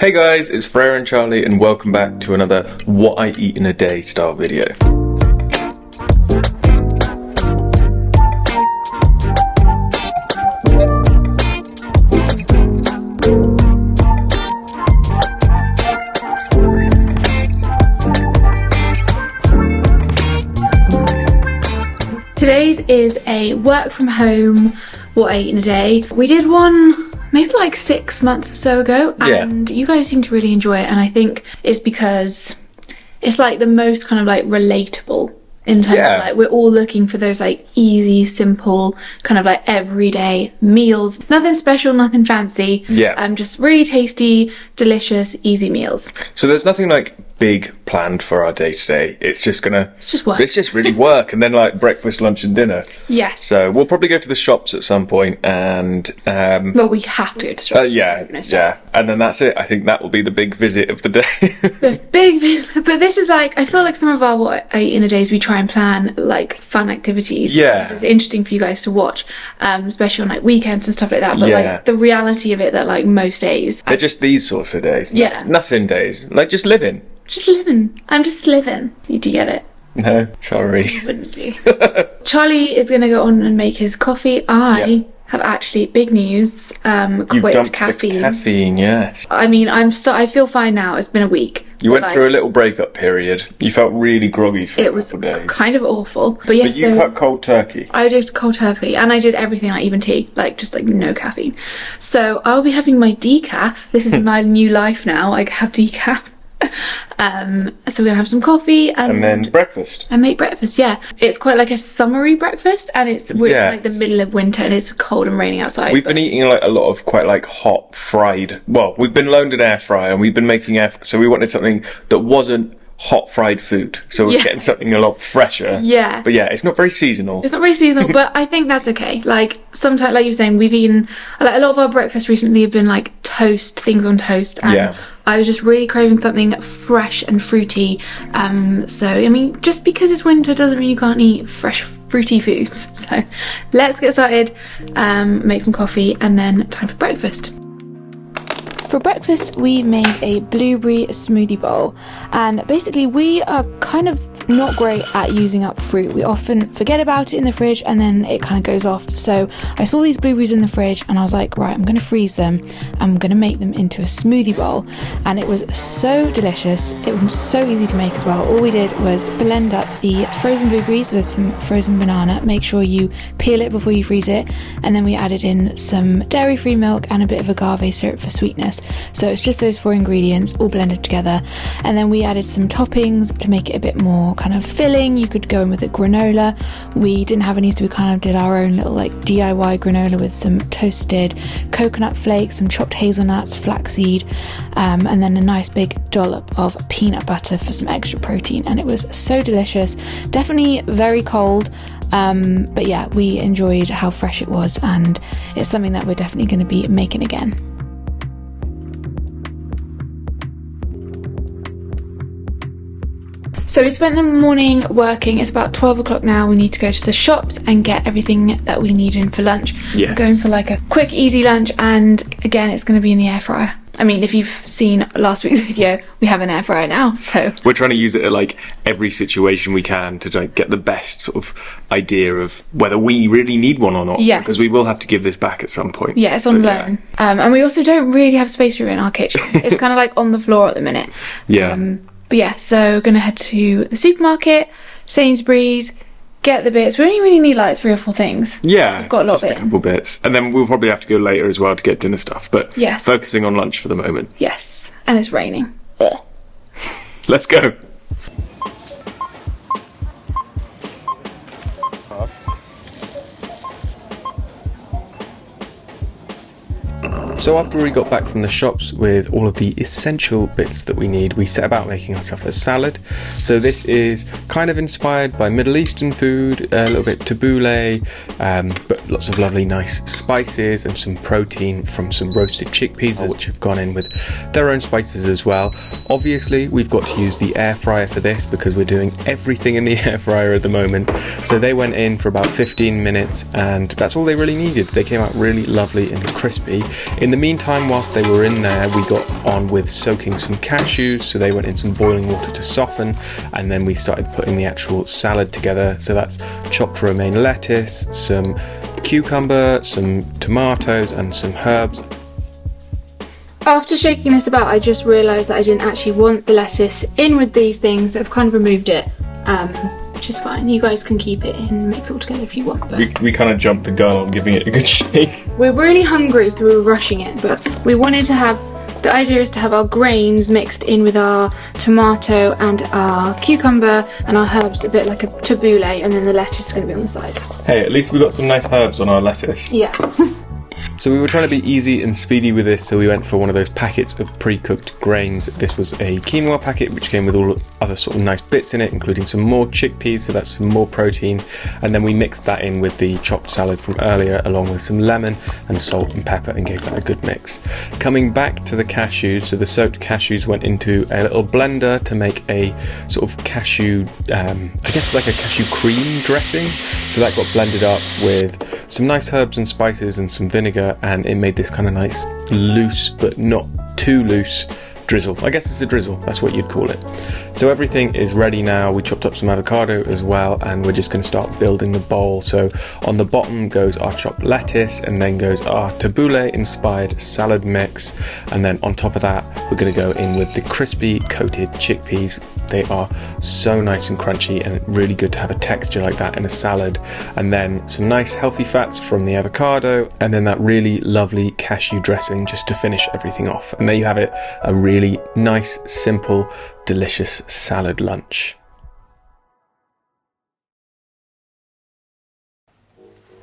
Hey guys, it's Freya and Charlie and welcome back to another What I Eat in a Day style video. Today's is a work from home What I Eat in a Day. We did one maybe like 6 months or so ago, and you guys seem to really enjoy it, and I think it's because it's like the most kind of like relatable in terms of like we're all looking for those like easy, simple, kind of like everyday meals. Nothing special, nothing fancy. Just really tasty, delicious, easy meals. So there's nothing like big planned for our day today. It's just work. It's just really work, and then like breakfast, lunch, and dinner. Yes. So we'll probably go to the shops at some point, and well, we have to go to the shops. And then that's it. I think that will be the big visit of the day. The big visit. But this is like, I feel like some of our What I Eat in a Days we try and plan like fun activities. Yeah. Because it's interesting for you guys to watch, especially on like weekends and stuff like that. But like the reality of it, that like most days they're just these sorts of days. Yeah. Nothing days. Like just living. Just living. I'm just living. Do you get it? No, sorry. You wouldn't do. Charlie is going to go on and make his coffee. I have actually, big news, quit caffeine. The caffeine, yes. I mean, I feel fine now. It's been a week. You went through a little breakup period. You felt really groggy for a couple of days. It was kind of awful. But yeah, but you cut cold turkey. I did cold turkey, and I did everything, like even tea, like just like no caffeine. So I'll be having my decaf. This is my new life now. I have decaf. So we're gonna have some coffee and then breakfast. And make breakfast. Yeah, it's quite like a summery breakfast, and it's like the middle of winter, and it's cold and raining outside. We've been eating like a lot of quite like hot fried. Well, we've been loaned an air fryer, and we've been making so we wanted something that wasn't hot fried food, so we're getting something a lot fresher. Yeah, but it's not very seasonal. It's not very seasonal, but I think that's okay. Like sometimes, like you're saying, we've eaten like a lot of our breakfast recently have been like things on toast, and I was just really craving something fresh and fruity. So I mean, just because it's winter doesn't mean you can't eat fresh fruity foods. So let's get started, make some coffee, and then time for breakfast. For breakfast, we made a blueberry smoothie bowl, and basically we are kind of not great at using up fruit. We often forget about it in the fridge and then it kind of goes off. So I saw these blueberries in the fridge and I was like, right, I'm going to freeze them. I'm going to make them into a smoothie bowl, and it was so delicious. It was so easy to make as well. All we did was blend up the frozen blueberries with some frozen banana. Make sure you peel it before you freeze it, and then we added in some dairy-free milk and a bit of agave syrup for sweetness. So it's just those 4 ingredients all blended together, and then we added some toppings to make it a bit more kind of filling. You could go in with a granola. We didn't have any, so we kind of did our own little like DIY granola with some toasted coconut flakes, some chopped hazelnuts, flaxseed, and then a nice big dollop of peanut butter for some extra protein, and it was so delicious. Definitely very cold, but yeah, we enjoyed how fresh it was, and it's something that we're definitely going to be making again. So we spent the morning working. It's about 12 o'clock now. We need to go to the shops and get everything that we need in for lunch. Yes. We're going for like a quick, easy lunch, and again, it's going to be in the air fryer. I mean, if you've seen last week's video, we have an air fryer now, so we're trying to use it at like every situation we can to like get the best sort of idea of whether we really need one or not. Yes. Because we will have to give this back at some point. Yeah, it's on loan. And we also don't really have space for it in our kitchen. It's kind of like on the floor at the minute. Yeah. But yeah, so we're going to head to the supermarket, Sainsbury's, get the bits. We only really need like 3 or 4 things. Yeah, we've got a lot just a couple bits. And then we'll probably have to go later as well to get dinner stuff. But focusing on lunch for the moment. Yes, and it's raining. Ugh. Let's go. So after we got back from the shops with all of the essential bits that we need, we set about making ourselves a salad. So this is kind of inspired by Middle Eastern food, a little bit tabbouleh, but lots of lovely nice spices and some protein from some roasted chickpeas, which have gone in with their own spices as well. Obviously, we've got to use the air fryer for this because we're doing everything in the air fryer at the moment. So they went in for about 15 minutes and that's all they really needed. They came out really lovely and crispy. In the meantime, whilst they were in there, we got on with soaking some cashews, so they went in some boiling water to soften, and then we started putting the actual salad together. So that's chopped romaine lettuce, some cucumber, some tomatoes and some herbs. After shaking this about, I just realised that I didn't actually want the lettuce in with these things, so I've kind of removed it, which is fine. You guys can keep it in, mix it all together if you want. But we kind of jumped the gun on giving it a good shake. We're really hungry, so we were rushing it, but we wanted to have, the idea is to have our grains mixed in with our tomato and our cucumber and our herbs, a bit like a tabbouleh, and then the lettuce is going to be on the side. Hey, at least we got some nice herbs on our lettuce. Yeah. So we were trying to be easy and speedy with this, so we went for one of those packets of pre-cooked grains. This was a quinoa packet, which came with all other sort of nice bits in it, including some more chickpeas, so that's some more protein. And then we mixed that in with the chopped salad from earlier, along with some lemon and salt and pepper, and gave that a good mix. Coming back to the cashews, so the soaked cashews went into a little blender to make a sort of cashew, I guess like a cashew cream dressing. So that got blended up with some nice herbs and spices and some vinegar, and it made this kind of nice loose but not too loose drizzle. I guess it's a drizzle, that's what you'd call it. So everything is ready now. We chopped up some avocado as well, and we're just going to start building the bowl. So on the bottom goes our chopped lettuce, and then goes our tabbouleh inspired salad mix, and then on top of that we're going to go in with the crispy coated chickpeas. They are so nice and crunchy, and really good to have a texture like that in a salad. And then some nice healthy fats from the avocado, and then that really lovely cashew dressing just to finish everything off. And there you have it, a really nice, simple, delicious salad lunch.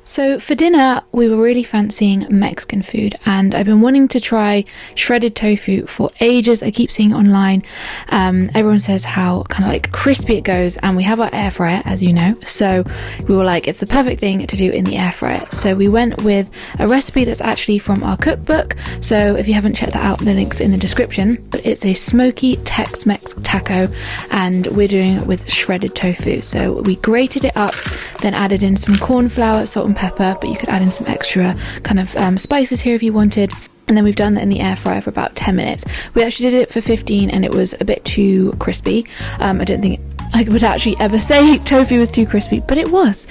So for dinner, we were really fancying Mexican food, and I've been wanting to try shredded tofu for ages. I keep seeing it online. Everyone says how kind of like crispy it goes, and we have our air fryer, as you know, so we were like, it's the perfect thing to do in the air fryer. So we went with a recipe that's actually from our cookbook, so if you haven't checked that out, the link's in the description. But it's a smoky Tex-Mex taco, and we're doing it with shredded tofu. So we grated it up, then added in some corn flour, salt and pepper, but you could add in some extra kind of spices here if you wanted. And then we've done that in the air fryer for about 10 minutes. We actually did it for 15 and it was a bit too crispy. I don't think I would actually ever say tofu was too crispy, but it was.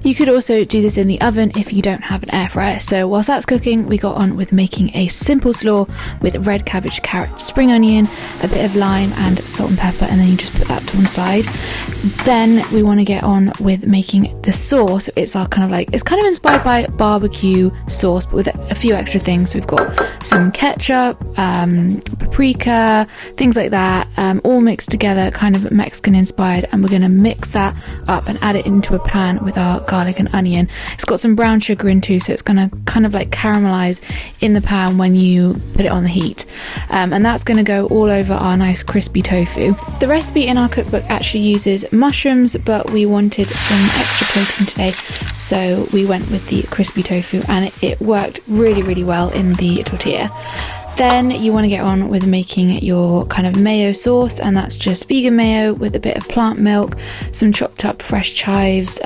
You could also do this in the oven if you don't have an air fryer. So whilst that's cooking, we got on with making a simple slaw with red cabbage, carrot, spring onion, a bit of lime and salt and pepper, and then you just put that to one side. Then we want to get on with making the sauce. It's our kind of like, it's kind of inspired by barbecue sauce, but with a few extra things. So we've got some ketchup, paprika, things like that, all mixed together, kind of Mexican inspired, and we're going to mix that up and add it into a pan with our garlic and onion. It's got some brown sugar in too, so it's going to kind of like caramelize in the pan when you put it on the heat, and that's going to go all over our nice crispy tofu. The recipe in our cookbook actually uses mushrooms, but we wanted some extra protein today, so we went with the crispy tofu, and it worked really well in the tortilla. Then you want to get on with making your kind of mayo sauce, and that's just vegan mayo with a bit of plant milk, some chopped up fresh chives,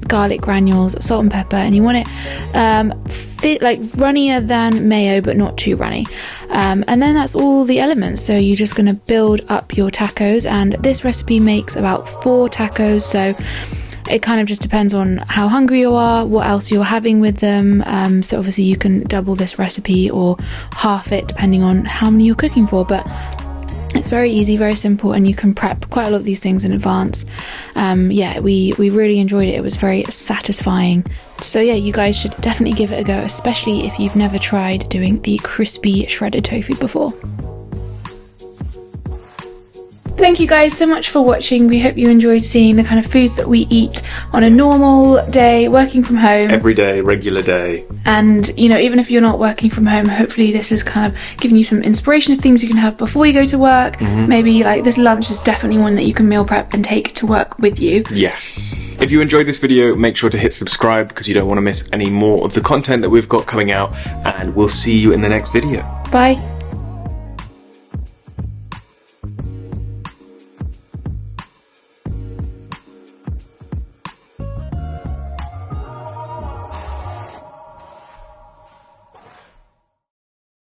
garlic granules, salt and pepper, and you want it like runnier than mayo but not too runny. And then that's all the elements, so you're just going to build up your tacos, and this recipe makes about 4 tacos, so it kind of just depends on how hungry you are, what else you're having with them. So obviously you can double this recipe or half it depending on how many you're cooking for, but it's very easy, very simple, and you can prep quite a lot of these things in advance. Yeah, we really enjoyed it. It was very satisfying. So yeah, you guys should definitely give it a go, especially if you've never tried doing the crispy shredded tofu before. Thank you guys so much for watching. We hope you enjoyed seeing the kind of foods that we eat on a normal day, working from home. Every day, regular day. And, you know, even if you're not working from home, hopefully this is kind of giving you some inspiration of things you can have before you go to work. Maybe like this lunch is definitely one that you can meal prep and take to work with you. Yes. If you enjoyed this video, make sure to hit subscribe because you don't want to miss any more of the content that we've got coming out, and we'll see you in the next video. Bye.